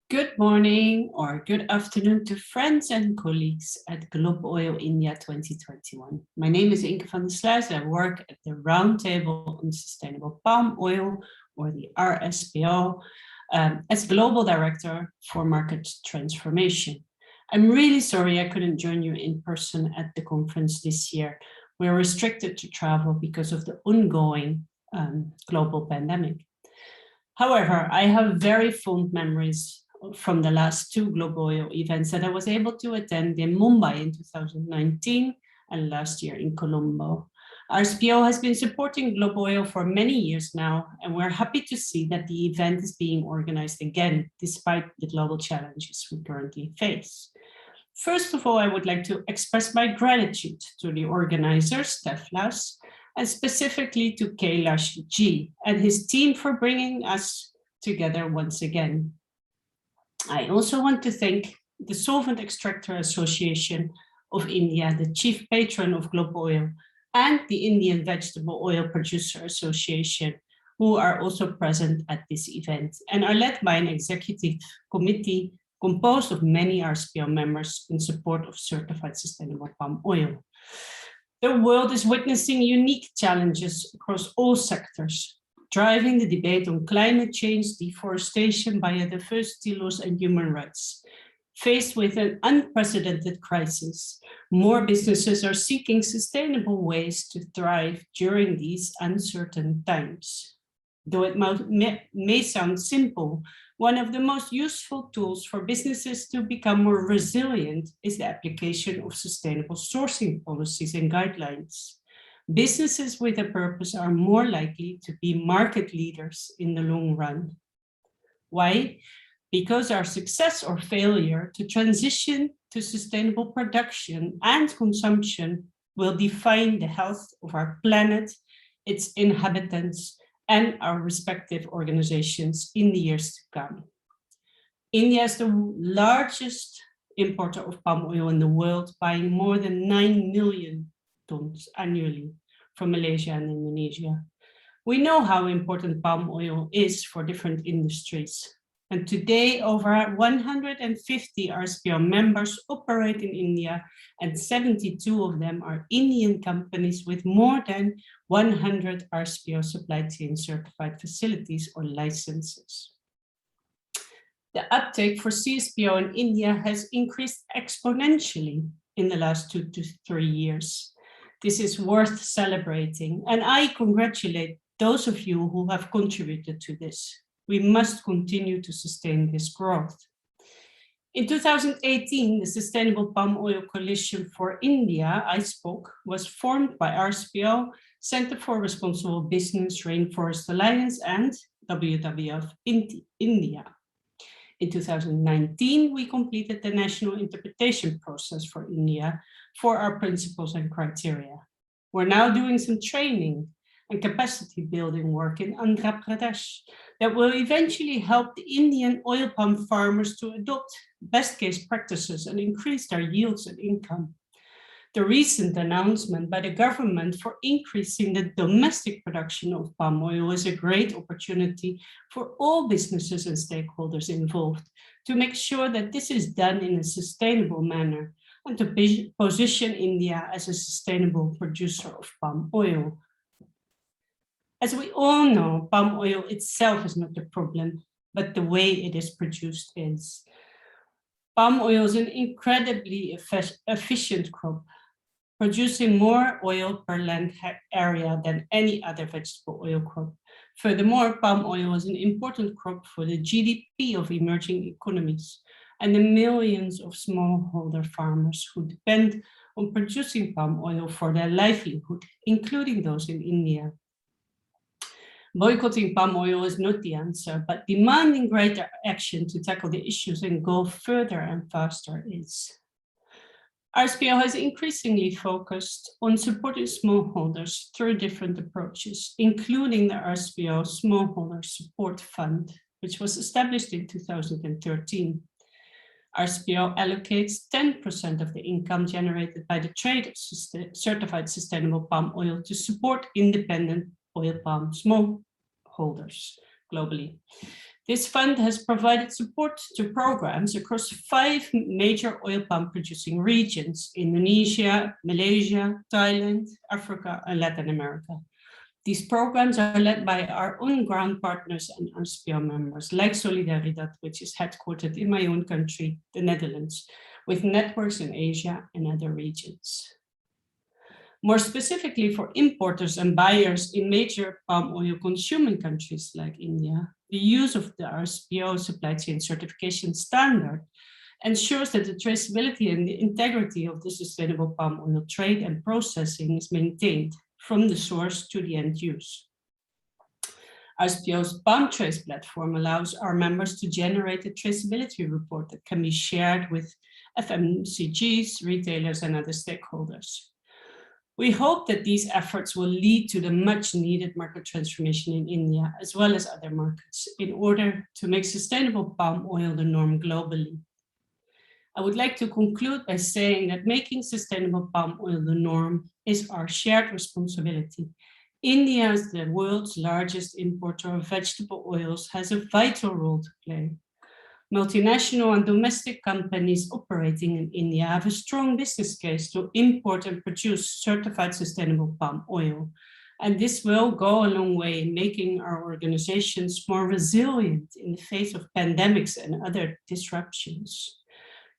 Good morning or good afternoon to friends and colleagues at Globoil India 2021. My name is Inke van der Sluijs. I work at the Roundtable on Sustainable Palm Oil, or the RSPO, as Global Director for Market Transformation. I'm really sorry I couldn't join you in person at the conference this year. We're restricted to travel because of the ongoing global pandemic. However, I have very fond memories from the last two Globoil events that I was able to attend in Mumbai in 2019 and last year in Colombo. RSPO has been supporting Globoil for many years now, and we're happy to see that the event is being organized again, despite the global challenges we currently face. First of all, I would like to express my gratitude to the organizers, Teflas, and specifically to Kailash G and his team for bringing us together once again. I also want to thank the Solvent Extractor Association of India, the chief patron of Globoil, and the Indian Vegetable Oil Producer Association, who are also present at this event and are led by an executive committee composed of many RSPO members in support of certified sustainable palm oil. The world is witnessing unique challenges across all sectors, driving the debate on climate change, deforestation, biodiversity loss, and human rights. Faced with an unprecedented crisis, more businesses are seeking sustainable ways to thrive during these uncertain times. Though it may sound simple, one of the most useful tools for businesses to become more resilient is the application of sustainable sourcing policies and guidelines. Businesses with a purpose are more likely to be market leaders in the long run. Why? Because our success or failure to transition to sustainable production and consumption will define the health of our planet, its inhabitants, and our respective organizations in the years to come. India is the largest importer of palm oil in the world, buying more than 9 million tons annually from Malaysia and Indonesia. We know how important palm oil is for different industries. And today, over 150 RSPO members operate in India, and 72 of them are Indian companies with more than 100 RSPO supply chain certified facilities or licenses. The uptake for CSPO in India has increased exponentially in the last 2 to 3 years. This is worth celebrating, and I congratulate those of you who have contributed to this. We must continue to sustain this growth. In 2018, the Sustainable Palm Oil Coalition for India, ISPOC, was formed by RSPO, Center for Responsible Business, Rainforest Alliance, and WWF India. In 2019, we completed the national interpretation process for India for our principles and criteria. We're now doing some training and capacity building work in Andhra Pradesh that will eventually help the Indian oil palm farmers to adopt best case practices and increase their yields and income. The recent announcement by the government for increasing the domestic production of palm oil is a great opportunity for all businesses and stakeholders involved to make sure that this is done in a sustainable manner and to position India as a sustainable producer of palm oil. As we all know, palm oil itself is not the problem, but the way it is produced is. Palm oil is an incredibly efficient crop, producing more oil per land area than any other vegetable oil crop. Furthermore, palm oil is an important crop for the GDP of emerging economies and the millions of smallholder farmers who depend on producing palm oil for their livelihood, including those in India. Boycotting palm oil is not the answer, but demanding greater action to tackle the issues and go further and faster is. RSPO has increasingly focused on supporting smallholders through different approaches, including the RSPO Smallholder Support Fund, which was established in 2013. RSPO allocates 10% of the income generated by the trade of certified sustainable palm oil to support independent oil palm smallholders globally. This fund has provided support to programs across 5 major oil palm producing regions: Indonesia, Malaysia, Thailand, Africa, and Latin America. These programs are led by our on-ground partners and RSPO members, like Solidaridad, which is headquartered in my own country, the Netherlands, with networks in Asia and other regions. More specifically for importers and buyers in major palm oil consuming countries like India, the use of the RSPO supply chain certification standard ensures that the traceability and the integrity of the sustainable palm oil trade and processing is maintained from the source to the end use. RSPO's Palm Trace platform allows our members to generate a traceability report that can be shared with FMCGs, retailers, and other stakeholders. We hope that these efforts will lead to the much needed market transformation in India, as well as other markets, in order to make sustainable palm oil the norm globally. I would like to conclude by saying that making sustainable palm oil the norm is our shared responsibility. India, as the world's largest importer of vegetable oils, has a vital role to play. Multinational and domestic companies operating in India have a strong business case to import and produce certified sustainable palm oil. And this will go a long way in making our organizations more resilient in the face of pandemics and other disruptions.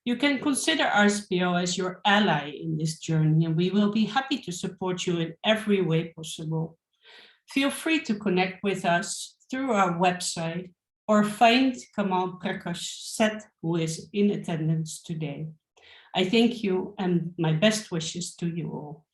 You can consider RSPO as your ally in this journey, and we will be happy to support you in every way possible. Feel free to connect with us through our website or find Kamal Prakash Seth, who is in attendance today. I thank you and my best wishes to you all.